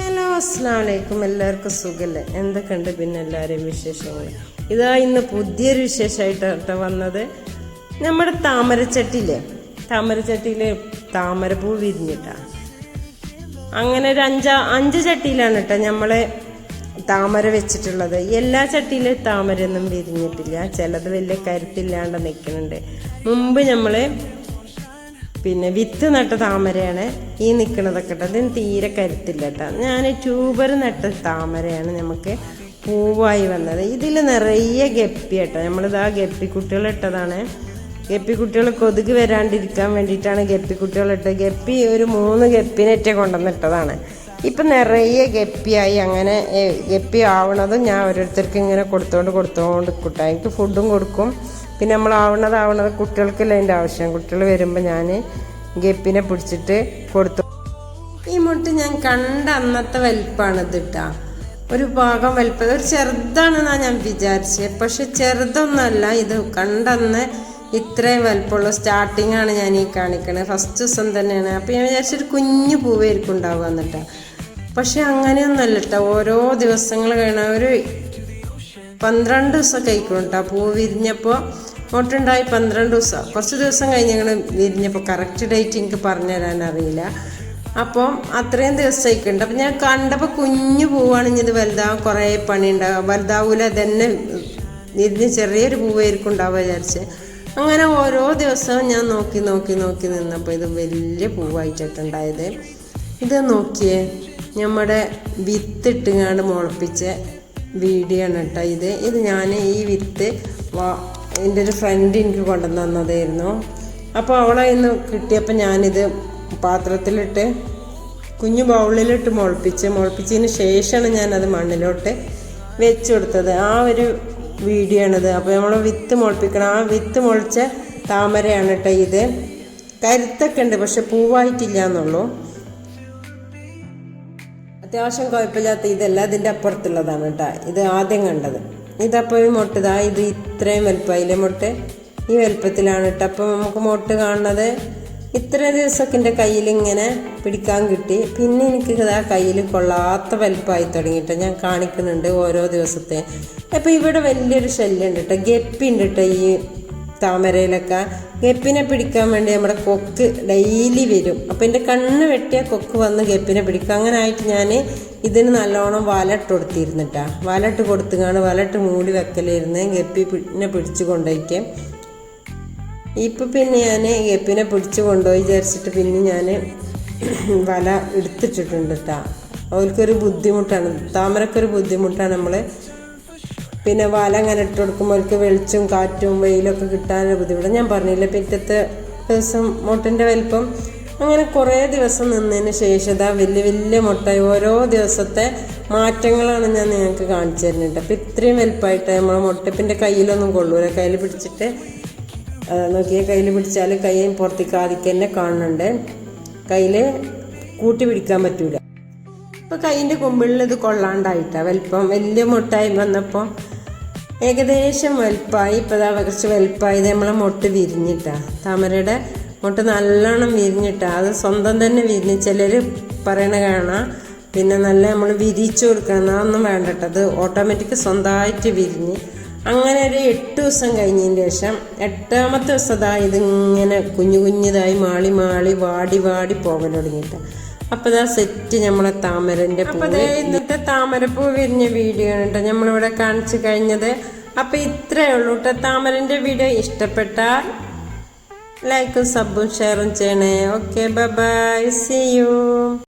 Hello, അസ്സലാമു അലൈക്കും. എല്ലാവർക്കും സുഖല്ലേ? എന്തൊക്കെയുണ്ട് പിന്നെ എല്ലാവരെയും വിശേഷങ്ങൾ? ഇതാ ഇന്ന് പുതിയൊരു വിശേഷമായിട്ടാണ് വന്നത്. നമ്മുടെ താമരച്ചട്ടിയിലെ താമരപ്പൂ വിരിഞ്ഞിട്ടാ. അങ്ങനെ ഒരു അഞ്ച് ചട്ടിയിലാണ് കേട്ടോ നമ്മൾ താമര വെച്ചിട്ടുള്ളത്. എല്ലാ ചട്ടിയിലും താമരയൊന്നും വിരിഞ്ഞിട്ടില്ല, ചിലത് വലിയ കരുത്തില്ലാണ്ട് നിൽക്കുന്നുണ്ട്. മുമ്പ് നമ്മൾ വിത്ത് നട്ട താമരയാണ് ഈ നിൽക്കുന്നതൊക്കെ കേട്ടോ. ഇതിന് തീരെ കരുത്തില്ല കേട്ടോ. ഞാൻ ട്യൂബർ നട്ട താമരയാണ് നമുക്ക് പൂവായി വന്നത്. ഇതിൽ നിറയെ ഗപ്പി കേട്ടോ. നമ്മളിതാ ഗപ്പി കുട്ടികളിട്ടതാണ്. ഗപ്പി കുട്ടികൾ കൊതുക് വരാണ്ടിരിക്കാൻ വേണ്ടിയിട്ടാണ് ഗപ്പി കുട്ടികളിട്ടത്. ഗപ്പി ഒരു 3 ഗപ്പിനെറ്റ കൊണ്ടുവന്നിട്ടതാണ്. ഇപ്പം നിറയെ ഗപ്പിയായി. അങ്ങനെ ഗപ്പി ആവണതും ഞാൻ ഓരോരുത്തർക്ക് ഇങ്ങനെ കൊടുത്തോണ്ട് കൂട്ടാം. എനിക്ക് ഫുഡും കൊടുക്കും. പിന്നെ നമ്മൾ ആവണത് കുട്ടികൾക്കല്ല അതിൻ്റെ ആവശ്യം. കുട്ടികൾ വരുമ്പോൾ ഞാൻ ഗപ്പിനെ പിടിച്ചിട്ട് കൊടുത്തു. ഈ മുട്ട ഞാൻ കണ്ട അന്നത്തെ വലിപ്പമാണ് ഇതിട്ടാ. ഒരു ഭാഗം വലിപ്പം ഒരു ചെറുതാണെന്നാണ് ഞാൻ വിചാരിച്ചത്. പക്ഷെ ചെറുതൊന്നല്ല, ഇത് കണ്ടന്ന് ഇത്രയും വലിപ്പമുള്ള സ്റ്റാർട്ടിങ് ആണ് ഞാൻ ഈ കാണിക്കണത്. ഫസ്റ്റ് ദിവസം തന്നെയാണ്. അപ്പോൾ ഞാൻ വിചാരിച്ചൊരു കുഞ്ഞു പൂവായിരിക്കും ഉണ്ടാവുക എന്നിട്ടാ. പക്ഷെ അങ്ങനെയൊന്നല്ല കേട്ടോ. ഓരോ ദിവസങ്ങൾ കഴിഞ്ഞാൽ ഒരു 12 ദിവസം കഴിക്കണം കേട്ടോ. പൂ വിരിഞ്ഞപ്പോൾ മുട്ടുണ്ടായി 12 ദിവസം. കുറച്ച് ദിവസം കഴിഞ്ഞ് ഞങ്ങൾ വിരിഞ്ഞപ്പോൾ കറക്റ്റ് ഡേറ്റ് എനിക്ക് പറഞ്ഞു തരാൻ അറിയില്ല. അപ്പം അത്രയും ദിവസം കഴിക്കുന്നുണ്ട്. അപ്പം ഞാൻ കണ്ടപ്പോൾ കുഞ്ഞു പൂവാണെങ്കിൽ ഇത് വലുതാവും, കുറേ പണി ഉണ്ടാകും. വലുതാവൂല, തന്നെ വിരിഞ്ഞ് ചെറിയൊരു പൂവായിരിക്കും ഉണ്ടാവുക വിചാരിച്ച്. അങ്ങനെ ഓരോ ദിവസവും ഞാൻ നോക്കി നിന്നപ്പോൾ ഇത് വലിയ പൂവായിട്ടിട്ടുണ്ടായത്. ഇത് നോക്കിയേ, നമ്മുടെ വിത്തിട്ടുങ്ങാണ്ട് മുളപ്പിച്ച വീഡിയോ ആണ് കേട്ടോ ഇത് ഞാൻ ഈ വിത്ത് എൻ്റെ ഒരു ഫ്രണ്ട് എനിക്ക് കൊണ്ടുവന്ന് തന്നതായിരുന്നു. അപ്പോൾ അവളെ ഇന്ന് കിട്ടിയപ്പോൾ ഞാനിത് പാത്രത്തിലിട്ട് കുഞ്ഞു ബൗളിലിട്ട് മുളപ്പിച്ചതിന് ശേഷമാണ് ഞാനത് മണ്ണിലോട്ട് വെച്ച് കൊടുത്തത്. ആ ഒരു വീഡിയോ ആണിത്. അപ്പോൾ നമ്മൾ വിത്ത് മുളപ്പിക്കണം. ആ വിത്ത് മുളച്ച താമരയാണ് കേട്ടോ ഇത്. കരുത്തൊക്കെ ഉണ്ട്, പക്ഷെ പൂവായിട്ടില്ല എന്നുള്ളൂ. അത്യാവശ്യം കുഴപ്പമില്ലാത്ത ഇതല്ല, ഇതിൻ്റെ അപ്പുറത്തുള്ളതാണ് കേട്ടോ. ഇത് ആദ്യം കണ്ടത്. ഇതപ്പോൾ ഈ മുട്ടതാ, ഇത് ഇത്രയും വലുപ്പമായില്ലേ മുട്ട? ഈ വലുപ്പത്തിലാണ് കേട്ടോ. അപ്പോൾ നമുക്ക് മുട്ട കാണുന്നത് ഇത്ര ദിവസമൊക്കെ എൻ്റെ കയ്യിൽ ഇങ്ങനെ പിടിക്കാൻ കിട്ടി. പിന്നെ എനിക്ക് ഇതാ കയ്യിൽ കൊള്ളാത്ത വലുപ്പമായി തുടങ്ങിയിട്ട് ഞാൻ കാണിക്കുന്നുണ്ട് ഓരോ ദിവസത്തെ. അപ്പോൾ ഇവിടെ വലിയൊരു ശല്യം ഉണ്ട് കേട്ടോ. ഗപ്പി ഉണ്ട് കേട്ടോ ഈ താമരയിലൊക്കെ. ഗപ്പിനെ പിടിക്കാൻ വേണ്ടി നമ്മുടെ കൊക്ക് ഡെയിലി വരും. അപ്പോൾ എൻ്റെ കണ്ണ് വെട്ടിയ കൊക്ക് വന്ന് ഗപ്പിനെ പിടിക്കും. അങ്ങനെ ആയിട്ട് ഞാൻ ഇതിന് നല്ലോണം വലട്ട് കൊടുത്തിരുന്നിട്ടാ. വലട്ട് കൊടുത്തുകാണ് വലട്ട് മൂടി വെക്കലിരുന്ന് ഗപ്പിനെ പിടിച്ചു കൊണ്ടുപോയിട്ട്. ഇപ്പം പിന്നെ ഞാൻ ഗപ്പിനെ പിടിച്ചു കൊണ്ടുപോയി വിചാരിച്ചിട്ട് പിന്നെ ഞാൻ വല എടുത്തിട്ടിട്ടുണ്ട് കേട്ടോ. അവർക്കൊരു ബുദ്ധിമുട്ടാണ്, താമരക്കൊരു ബുദ്ധിമുട്ടാണ്. നമ്മൾ പിന്നെ വല അങ്ങനെ ഇട്ട് കൊടുക്കുമ്പോൾ അവർക്ക് വെളിച്ചവും കാറ്റും വെയിലൊക്കെ കിട്ടാനൊരു ബുദ്ധിമുട്ട്. ഞാൻ പറഞ്ഞില്ല, പിറ്റത്തെ ദിവസം മുട്ടൻ്റെ വലിപ്പം. അങ്ങനെ കുറേ ദിവസം നിന്നതിന് ശേഷം ഇതാ വലിയ മുട്ടായി. ഓരോ ദിവസത്തെ മാറ്റങ്ങളാണ് ഞാൻ നിങ്ങൾക്ക് കാണിച്ചു തരുന്നുണ്ട്. അപ്പോൾ ഇത്രയും വലിപ്പമായിട്ട് നമ്മൾ മുട്ടപ്പിൻ്റെ കയ്യിലൊന്നും കൊള്ളൂല. കയ്യിൽ പിടിച്ചിട്ട് നോക്കിയാൽ കയ്യിൽ പിടിച്ചാൽ കൈ പുറത്തേക്ക് ആദ്യം തന്നെ കാണുന്നുണ്ട്. കയ്യിൽ കൂട്ടി പിടിക്കാൻ പറ്റൂല. ഇപ്പോൾ കൈയിൻ്റെ കുമ്പിളിൽ ഇത് കൊള്ളാണ്ടായിട്ടാണ് വലിപ്പം. വലിയ മുട്ടായി വന്നപ്പോൾ ഏകദേശം വലുപ്പമായി. ഇപ്പോൾ അതാ കുറച്ച് വലുപ്പമായി. നമ്മളെ മുട്ട് വിരിഞ്ഞിട്ടാണ്. താമരയുടെ മുട്ട് നല്ലോണം വിരിഞ്ഞിട്ടാണ്. അത് സ്വന്തം തന്നെ വിരിഞ്ഞ്. ചിലർ പറയണ കാണാം പിന്നെ നല്ല നമ്മൾ വിരിച്ചു കൊടുക്കണം. അതൊന്നും വേണ്ട കേട്ടോ. അത് ഓട്ടോമാറ്റിക് സ്വന്തമായിട്ട് വിരിഞ്ഞ്. അങ്ങനെ ഒരു 8 ദിവസം കഴിഞ്ഞതിന് ശേഷം 8ാമത്തെ ദിവസം ഇതിങ്ങനെ കുഞ്ഞിതായി മാളി വാടി പോകാൻ തുടങ്ങിയിട്ടാണ്. അപ്പോൾ ഇതാ സെറ്റ് നമ്മളെ താമരൻ്റെ പൂ. ഇന്നത്തെ താമരപ്പൂ വിരിഞ്ഞ വീഡിയോ ആണ് കേട്ടോ നമ്മളിവിടെ കാണിച്ചു കഴിഞ്ഞത്. അപ്പോൾ ഇത്രയേ ഉള്ളൂ കേട്ടോ. താമരൻ്റെ വീഡിയോ ഇഷ്ടപ്പെട്ടാൽ ലൈക്കും സബും ഷെയറും ചെയ്യണേ. Okay, bye, see U.